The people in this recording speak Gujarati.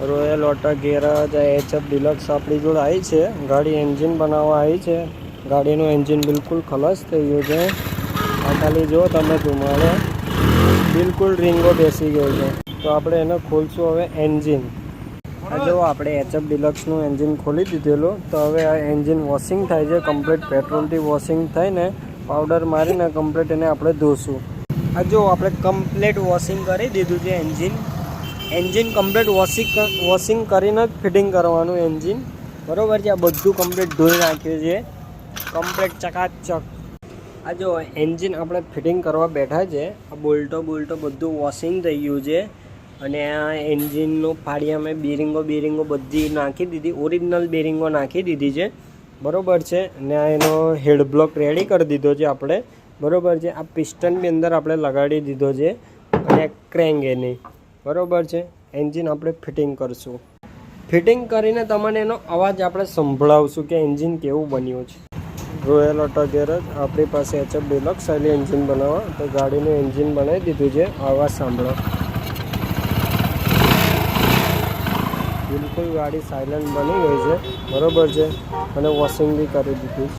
Royal auto garage HF deluxe આપણી જોડે આવી છે. ગાડી એન્જિન બનાવવા આવી છે. ગાડીનું એન્જિન બિલકુલ ખલાસ થઈ ગયું છે. આ ખાલી જો તમે ધુમાડે બિલકુલ રીંગો બેસી ગયો છે. તો આપણે એને ખોલશું હવે એન્જિન. આ જો આપણે HF ડિલક્સનું એન્જિન ખોલી દીધેલું. તો હવે આ એન્જિન વોશિંગ થાય છે. કમ્પ્લીટ પેટ્રોલથી વોશિંગ થઈને પાવડર મારીને કમ્પ્લીટ એને આપણે ધોશું. આ જો આપણે કમ્પ્લીટ વોશિંગ કરી દીધું છે એન્જિન કમ્પ્લીટ વોશિંગ કરીને જ ફિટિંગ કરવાનું એન્જિન, બરાબર છે. આ બધું કમ્પ્લીટ ધોઈ નાખ્યું છે, કમ્પ્લીટ ચકાચક. આ જો એન્જિન આપણે ફિટિંગ કરવા બેઠા છે. આ બોલ્ટો બધું વોશિંગ થઈ ગયું છે. અને આ એન્જિનનું ફાળિયા મેં બેરિંગો બધી નાખી દીધી, ઓરિજિનલ બેરિંગો નાખી દીધી છે, બરાબર છે. અને આ એનો હેડ બ્લોક રેડી કરી દીધો છે આપણે, બરાબર છે. આ પિસ્ટનની અંદર આપણે લગાડી દીધો છે અને ક્રેંગ એની, બરાબર છે. એન્જિન આપણે ફિટિંગ કરશું. ફિટિંગ કરીને તમને એનો અવાજ આપણે સંભળાવશું કે એન્જિન કેવું બન્યું છે. રોયલ ઓટો ગેરેજ આપણી પાસે HF ડિલક્સ આવેલી એન્જિન બનાવવા. તો ગાડીનું એન્જિન બનાવી દીધું છે. અવાજ સાંભળો, બિલકુલ ગાડી સાયલન્ટ બની ગઈ છે, બરાબર છે. અને વોશિંગ બી કરી દીધું છે.